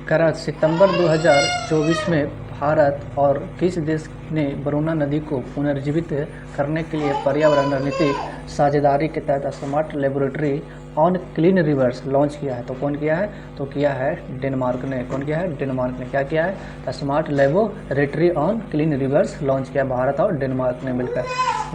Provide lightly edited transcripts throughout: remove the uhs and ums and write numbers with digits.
कह रहा सितंबर 2024 में भारत और किस देश ने वरुणा नदी को पुनर्जीवित करने के लिए पर्यावरण रणनीतिक साझेदारी के तहत smart laboratory on clean reverse launch किया है। तो कौन किया है? तो किया है डेनमार्क ने। कौन किया है? डेनमार्क ने। क्या किया है? Smart laboratory on clean reverse launch किया भारत और डेनमार्क ने मिलकर।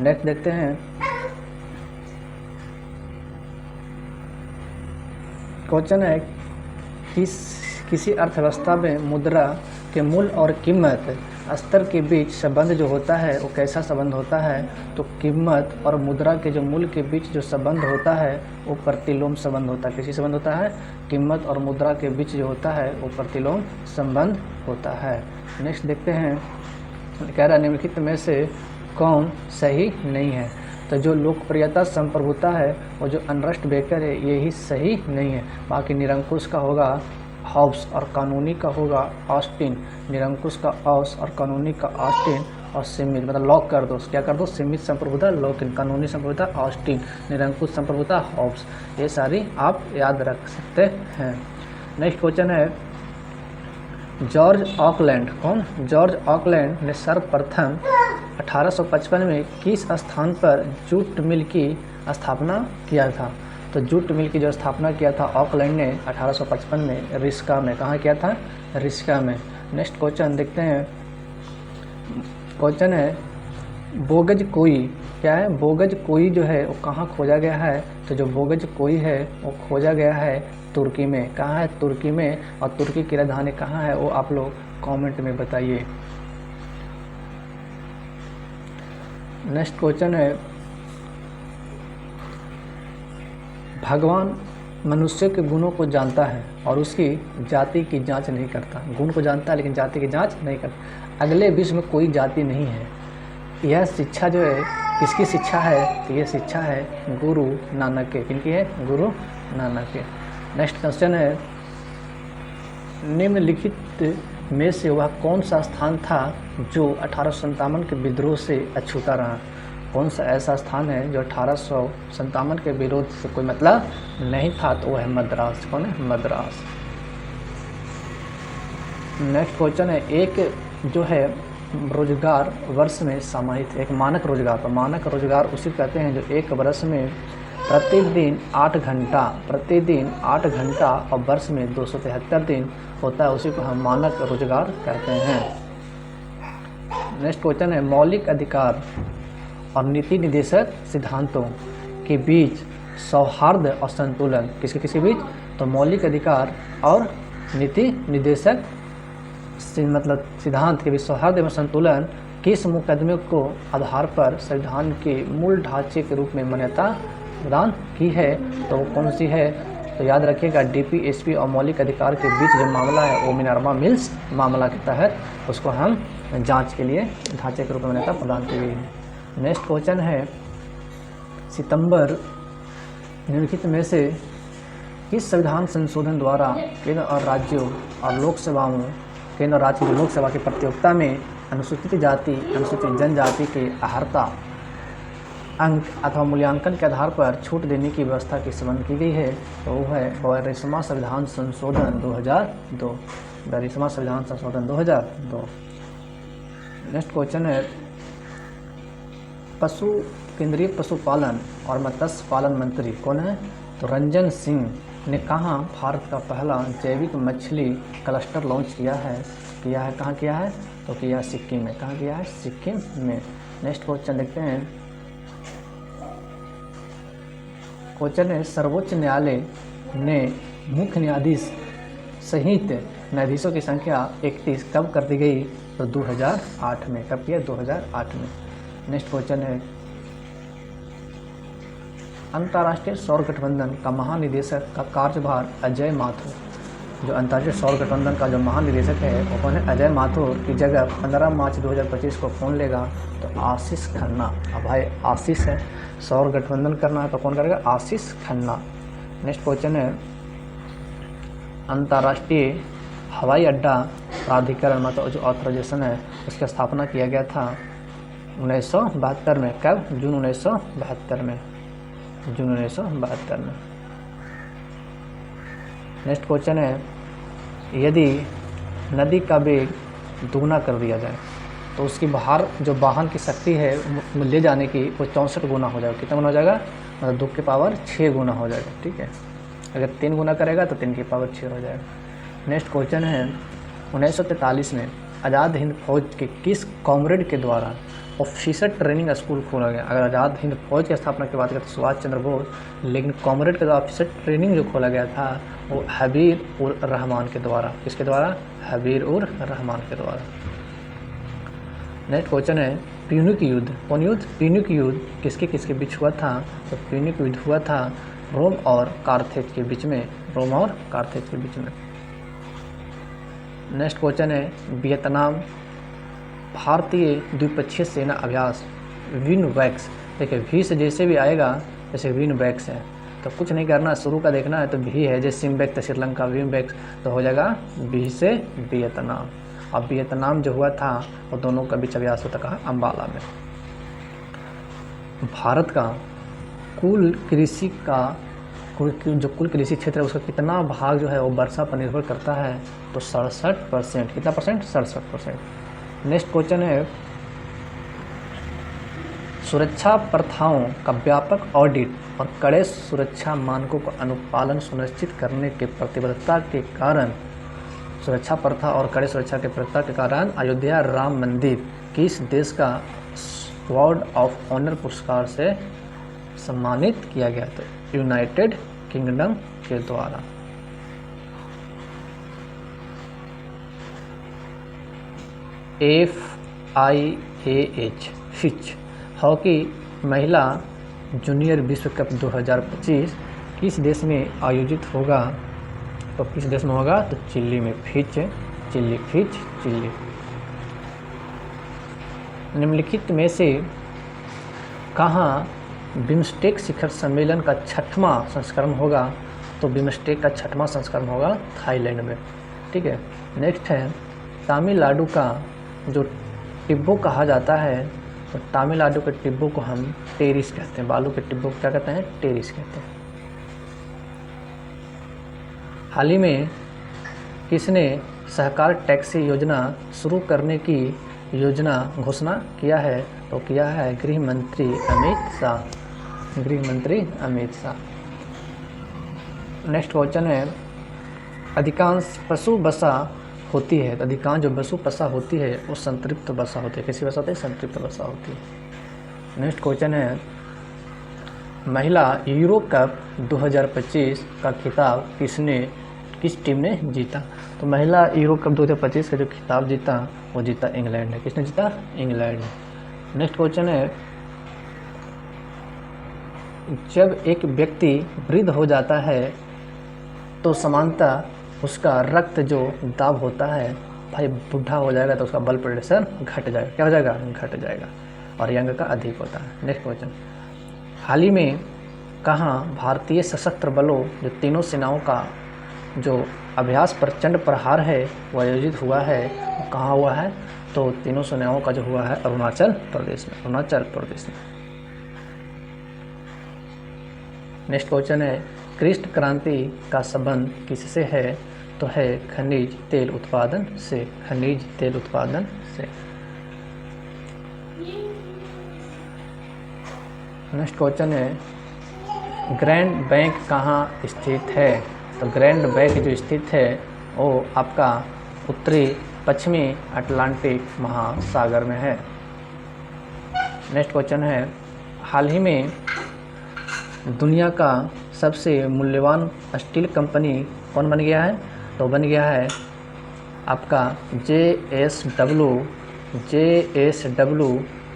नेक्स्ट देखते हैं, क्वेश्चन है किसी अर्थव्यवस्था में मुद्रा के मूल्य और कीमत स्तर के बीच संबंध जो होता है वो कैसा संबंध होता है? तो कीमत और मुद्रा के जो मूल्य के बीच जो संबंध होता है वो प्रतिलोम संबंध होता है। किसी संबंध होता है? कीमत और मुद्रा के बीच जो होता है वो प्रतिलोम संबंध होता है। नेक्स्ट देखते हैं, कह रहा निम्नलिखित में से कौन सही नहीं है? तो जो लोकप्रियता संप्रभुता है वो जो अनरस्ट बेकर है यही सही नहीं है। बाकी निरंकुश का होगा हॉब्स और कानूनी का होगा ऑस्टिन। निरंकुश का ऑस और कानूनी का ऑस्टिन और सीमित मतलब लॉक कर दो। क्या कर दो? सीमित संप्रभुता लॉकिन, कानूनी संप्रभुता ऑस्टिन, निरंकुश संप्रभुता हॉब्स। ये सारी आप याद रख सकते हैं। नेक्स्ट क्वेश्चन है, जॉर्ज ऑकलैंड। कौन? जॉर्ज ऑकलैंड ने सर्वप्रथम 1855 में किस स्थान पर जूट मिल की स्थापना किया था? तो जूट मिल की जो स्थापना किया था ऑकलैंड ने 1855 में रिस्का में। कहाँ किया था? रिस्का में। नेक्स्ट क्वेश्चन देखते हैं, क्वेश्चन है बोगज कोई। क्या है? बोगज कोई जो है वो कहाँ खोजा गया है? तो जो बोगज कोई है वो खोजा गया है तुर्की में। कहाँ है? तुर्की में। और तुर्की की राजधानी कहाँ है वो आप लोग कमेंट में बताइए। नेक्स्ट क्वेश्चन है, भगवान मनुष्य के गुणों को जानता है और उसकी जाति की जांच नहीं करता। गुण को जानता है लेकिन जाति की जांच नहीं करता। अगले विश्व में कोई जाति नहीं है। यह शिक्षा जो है किसकी शिक्षा है? तो ये शिक्षा है गुरु नानक के। किनकी है? गुरु नानक के। नेक्स्ट क्वेश्चन है, निम्नलिखित में से वह कौन सा स्थान था जो 1857 के विद्रोह से अछूता रहा? कौन सा ऐसा स्थान है जो 1857 के विरोध से कोई मतलब नहीं था? तो वह है मद्रास। कौन है? मद्रास। नेक्स्ट क्वेश्चन है, एक जो है रोजगार वर्ष में समाहित एक मानक रोजगार। तो मानक रोजगार उसी कहते हैं जो एक वर्ष में प्रतिदिन 8 घंटा और वर्ष में 273 दिन होता है, उसी को हम मानक रोजगार कहते हैं। नेक्स्ट क्वेश्चन है, मौलिक अधिकार और नीति निदेशक सिद्धांतों के बीच सौहार्द और संतुलन किसके बीच? तो मौलिक अधिकार और नीति निदेशक मतलब सिद्धांत के बीच सौहार्द एवं संतुलन किस मुकदमे को आधार पर संविधान के मूल ढांचे के रूप में मान्यता प्रदान की है? तो कौन सी है? तो याद रखिएगा डीपीएसपी और मौलिक अधिकार के बीच जो मामला है वो मिनर्वा मिल्स मामला के तहत उसको हम जांच के लिए ढांचे के रूप में मान्यता प्रदान की गई है। नेक्स्ट क्वेश्चन है, सितंबर निम्नलिखित में से किस संविधान संशोधन द्वारा केंद्र और राज्यों और लोकसभाओं केंद्र और राज्य की लोकसभा की प्रतियोगिता में अनुसूचित जाति अनुसूचित जनजाति के अहर्ता अंक अथवा मूल्यांकन के आधार पर छूट देने की व्यवस्था की संबंध की गई है? तो वो है 42वां संविधान संशोधन 2002। 42वां संविधान संशोधन 2002। नेक्स्ट क्वेश्चन है, केंद्रीय पशुपालन और मत्स्य पालन मंत्री कौन है? तो रंजन सिंह ने कहाँ भारत का पहला जैविक मछली क्लस्टर लॉन्च किया है? कहाँ किया है? तो किया सिक्किम में। कहाँ किया है? सिक्किम में। नेक्स्ट क्वेश्चन देखते हैं, क्वेश्चन है, सर्वोच्च न्यायालय ने मुख्य न्यायाधीश सहित न्यायाधीशों की संख्या 31 कब कर दी गई? तो 2008 में। कब किया? 2008 में। नेक्स्ट क्वेश्चन है, अंतर्राष्ट्रीय सौर गठबंधन का महानिदेशक का कार्यभार अजय माथुर। जो अंतर्राष्ट्रीय सौर गठबंधन का जो महानिदेशक है वो कौन है? अजय माथुर की जगह 15 मार्च 2025 को कौन लेगा? तो आशीष खन्ना। अब भाई आशीष है, सौर गठबंधन करना है तो कौन करेगा? आशीष खन्ना। नेक्स्ट क्वेश्चन है, अंतर्राष्ट्रीय हवाई अड्डा प्राधिकरण मतलब जो ऑथराइजेशन है उसकी स्थापना किया गया था 1972 में। कब? जून 1972 में। जून 1972 में। नेक्स्ट क्वेश्चन है, यदि नदी का वेग दुगना कर दिया जाए तो उसकी जो वाहन की शक्ति है ले जाने की वो 64 गुना हो जाएगा। कितना गुना हो जाएगा? मतलब 2 की पावर 6 गुना हो जाएगा। ठीक है, अगर 3 गुना करेगा तो 3 की पावर 6 हो जाएगा। नेक्स्ट क्वेश्चन है 1943 में आज़ाद हिंद फौज के किस कॉमरेड के द्वारा ऑफिसर ट्रेनिंग स्कूल खोला गया? अगर आज़ाद हिंद फौज की स्थापना की बात करें तो सुभाष चंद्र बोस, लेकिन कॉमरेड के द्वारा ऑफिसर ट्रेनिंग जो खोला गया था वो हबीर उर रहमान के द्वारा। किसके द्वारा? हबीर उर रहमान के द्वारा। नेक्स्ट क्वेश्चन है प्यूनिक युद्ध। कौन युद्ध? प्यूनिक युद्ध किसके किसके बीच हुआ था? तो प्यूनिक युद्ध हुआ था रोम और कार्थेज के बीच में। रोम और कार्थेज के बीच में। नेक्स्ट क्वेश्चन है वियतनाम भारतीय द्विपक्षीय सेना अभ्यास विनवैक्स। देखिए वी से जैसे भी आएगा, जैसे विनवैक्स है तो कुछ नहीं करना, शुरू का देखना है। तो वी है जैसे सिम्बैक्स श्रीलंका, विनवैक्स तो हो जाएगा वी से वियतनाम। अब वियतनाम जो हुआ था वो दोनों का बीच अभ्यास होता कहा? अम्बाला में। भारत का कुल कृषि क्षेत्र है उसका कितना भाग जो है वो वर्षा पर निर्भर करता है? तो 67%। कितना परसेंट? 67%। नेक्स्ट क्वेश्चन है सुरक्षा प्रथाओं का व्यापक ऑडिट और कड़े सुरक्षा मानकों का अनुपालन सुनिश्चित करने के प्रतिबद्धता के कारण सुरक्षा प्रथा और कड़े सुरक्षा के प्रतिबद्धता के कारण अयोध्या राम मंदिर किस देश का स्वॉर्ड ऑफ ऑनर पुरस्कार से सम्मानित किया गया? था यूनाइटेड किंगडम के द्वारा। FIAH फिच हॉकी महिला जूनियर विश्व कप 2025 किस देश में आयोजित होगा? तो किस देश में होगा? तो चिली में। चिली। निम्नलिखित में से कहाँ बिम्स्टेक शिखर सम्मेलन का 6वां संस्करण होगा? तो बिम्स्टेक का 6वां संस्करण होगा थाईलैंड में। ठीक है, नेक्स्ट है तमिलनाडु का जो टिब्बो कहा जाता है तो तमिलनाडु के टिब्बो को हम टेरिस कहते हैं। बालू के टिब्बो को क्या कहते हैं? टेरिस कहते हैं। हाल ही में किसने सहकार टैक्सी योजना शुरू करने की घोषणा किया है? तो किया है गृह मंत्री अमित शाह। नेक्स्ट क्वेश्चन है अधिकांश पशु वसा होती है। तो अधिकांश जो पशु वसा होती है वो संतृप्त वसा होती है। कैसी वसा होती है? संतृप्त वसा होती है। नेक्स्ट क्वेश्चन है महिला यूरो कप 2025 का खिताब किस टीम ने जीता? तो महिला यूरो कप 2025 का जो खिताब जीता वो जीता इंग्लैंड है। किसने जीता? इंग्लैंड। नेक्स्ट क्वेश्चन है जब एक व्यक्ति वृद्ध हो जाता है तो समानता उसका रक्त जो दाब होता है, भाई बुढ़ा हो जाएगा तो उसका ब्लड प्रेशर घट जाएगा। क्या हो जाएगा? घट जाएगा। और यंग का अधिक होता है। नेक्स्ट क्वेश्चन हाल ही में कहाँ भारतीय सशस्त्र बलों जो तीनों सेनाओं का जो अभ्यास प्रचंड प्रहार है वो आयोजित हुआ है? कहाँ हुआ है? तो तीनों सेनाओं का जो हुआ है अरुणाचल प्रदेश में। नेक्स्ट क्वेश्चन है कृष्ण क्रांति का संबंध किससे है? तो है खनिज तेल उत्पादन से। नेक्स्ट क्वेश्चन है ग्रैंड बैंक कहाँ स्थित है? तो ग्रैंड बैंक जो स्थित है वो आपका उत्तरी पश्चिमी अटलांटिक महासागर में है। नेक्स्ट क्वेश्चन है हाल ही में दुनिया का सबसे मूल्यवान स्टील कंपनी कौन बन गया है? तो बन गया है आपका JSW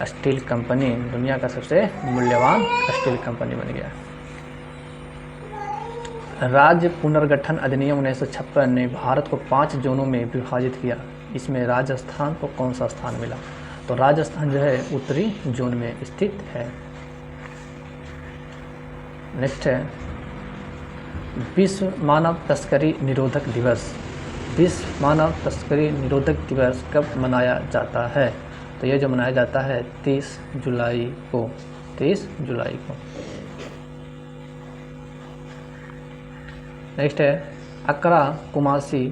स्टील कंपनी दुनिया का सबसे मूल्यवान स्टील कंपनी बन गया। राज्य पुनर्गठन अधिनियम 1956 ने भारत को 5 जोनों में विभाजित किया। इसमें राजस्थान को कौन सा स्थान मिला? तो राजस्थान जो है उत्तरी जोन में स्थित है। नेक्स्ट है विश्व मानव तस्करी निरोधक दिवस कब मनाया जाता है? तो ये जो मनाया जाता है 30 जुलाई को। नेक्स्ट है अकरा कुमासी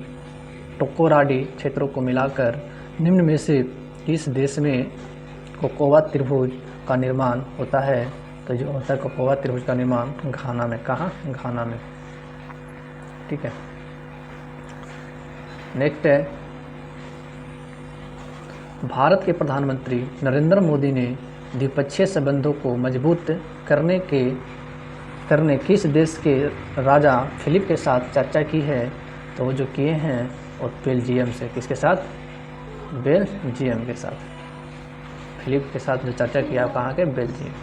टोकोराडी क्षेत्रों को मिलाकर निम्न में से किस देश में कोकोवा त्रिभुज का निर्माण होता है? तो जो होता है कोकोवा त्रिभुज का निर्माण घाना में। कहाँ? घाना में। ठीक है। नेक्स्ट है, भारत के प्रधानमंत्री नरेंद्र मोदी ने द्विपक्षीय संबंधों को मजबूत करने किस देश के राजा फिलिप के साथ चर्चा की है? तो वो जो किए हैं वो बेल्जियम से। किसके साथ? बेल्जियम के साथ। फिलिप के साथ जो चर्चा किया कहाँ के? बेल्जियम।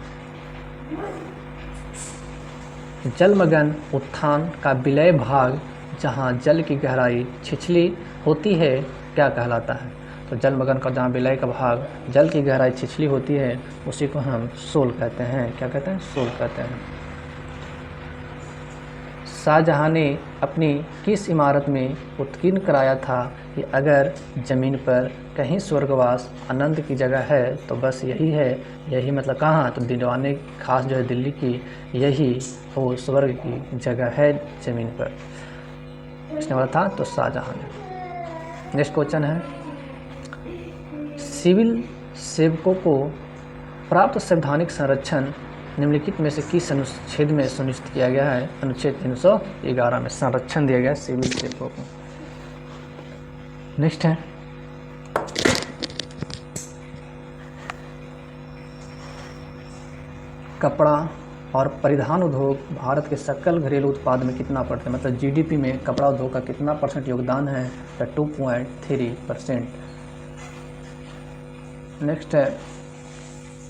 जलमग्न उत्थान का विलय भाग जहाँ जल की गहराई छिछली होती है क्या कहलाता है? तो जलमग्न का जहाँ विलय का भाग जल की गहराई छिछली होती है उसी को हम सोल कहते हैं। क्या कहते हैं? सोल कहते हैं। शाहजहां ने अपनी किस इमारत में उत्कीर्ण कराया था कि अगर ज़मीन पर कहीं स्वर्गवास आनंद की जगह है तो बस यही है। यही मतलब कहाँ? तो दीवाने खास जो है दिल्ली की, यही वो स्वर्ग की जगह है ज़मीन पर। इसने बोला था तो शाहजहां ने। नेक्स्ट क्वेश्चन है, सिविल सेवकों को प्राप्त संवैधानिक संरक्षण निम्नलिखित में से किस अनुच्छेद में सुनिश्चित किया गया है? अनुच्छेद 311 में संरक्षण दिया गया है सिविल सेवकों को। नेक्स्ट है, कपड़ा और परिधान उद्योग भारत के सकल घरेलू उत्पाद में कितना परसेंट, मतलब जीडीपी में कपड़ा उद्योग का कितना परसेंट योगदान है? तो 2.3%। नेक्स्ट है,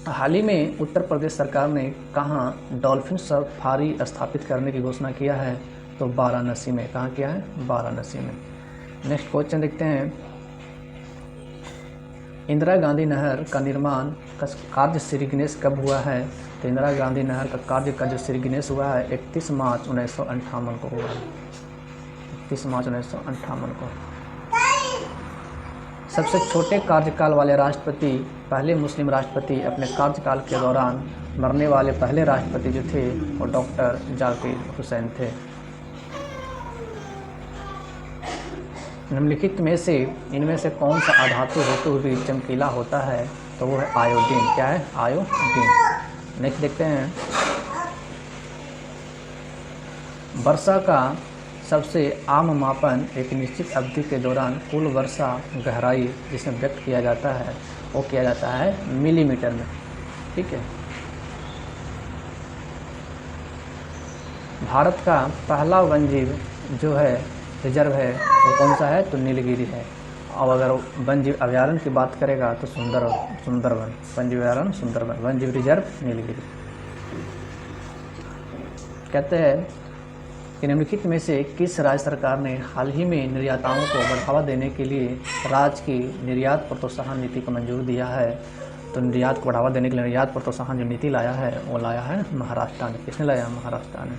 हाल ही में उत्तर प्रदेश सरकार ने कहाँ डॉल्फिन सफारी स्थापित करने की घोषणा किया है? तो वाराणसी में। कहाँ किया है? वाराणसी में। नेक्स्ट क्वेश्चन देखते हैं, इंदिरा गांधी नहर का निर्माण का कार्य श्री गणेश कब हुआ है? तो इंदिरा गांधी नहर का कार्य का जो श्री गणेश हुआ है 31 मार्च 1958 को हुआ है। 31 मार्च 1958 को। सबसे छोटे कार्यकाल वाले राष्ट्रपति, पहले मुस्लिम राष्ट्रपति अपने कार्यकाल के दौरान मरने वाले पहले राष्ट्रपति जो थे वो डॉक्टर जाकिर हुसैन थे। निम्नलिखित में से इनमें से कौन सा अधातु होते हुए चमकीला होता है? तो वो है आयोडीन। क्या है? आयोडीन। नेक्स्ट देखते हैं, वर्षा का सबसे आम मापन एक निश्चित अवधि के दौरान कुल वर्षा गहराई जिसमें व्यक्त किया जाता है वो किया जाता है मिलीमीटर में। ठीक है। भारत का पहला वन्यजीव जो है रिजर्व है वो कौन सा है? तो नीलगिरी है। और अगर वन्यजीव अभयारण्य की बात करेगा तो सुंदरवन। वन्यजीव अभयारण्य सुंदरवन, वन्यजीव रिजर्व नीलगिरी। कहते हैं कि निम्नलिखित में से किस राज्य सरकार ने हाल ही में निर्याताओं को बढ़ावा देने के लिए राज्य की निर्यात प्रोत्साहन नीति को मंजूरी दिया है? तो निर्यात को बढ़ावा देने के लिए निर्यात प्रोत्साहन जो नीति लाया है वो लाया है महाराष्ट्र ने। किसने लाया? महाराष्ट्र ने।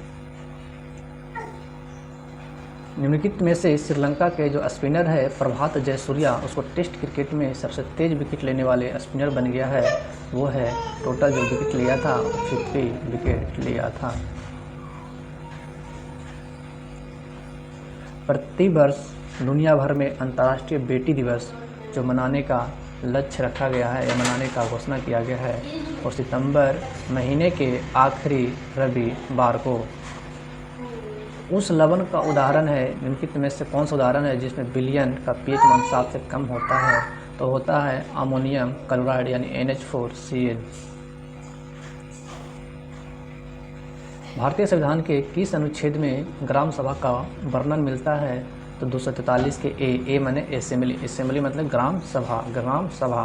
निम्नलिखित में से श्रीलंका के जो स्पिनर है प्रभात जयसूर्या, उसको टेस्ट क्रिकेट में सबसे तेज विकेट लेने वाले स्पिनर बन गया है। वो है टोटल जो विकेट लिया था 50 विकेट लिया था। प्रतिवर्ष दुनिया भर में अंतर्राष्ट्रीय बेटी दिवस जो मनाने का लक्ष्य रखा गया है या मनाने का घोषणा किया गया है और सितंबर महीने के आखिरी रविवार को। उस लवण का उदाहरण है निम्नलिखित में से कौन सा उदाहरण है जिसमें बिलियन का पीएच मान 7 से कम होता है? तो होता है अमोनियम क्लोराइड यानी NH4Cl। भारतीय संविधान के किस अनुच्छेद में ग्राम सभा का वर्णन मिलता है? तो 243 के ए माने असेंबली। असेंबली मतलब ग्राम सभा। ग्राम सभा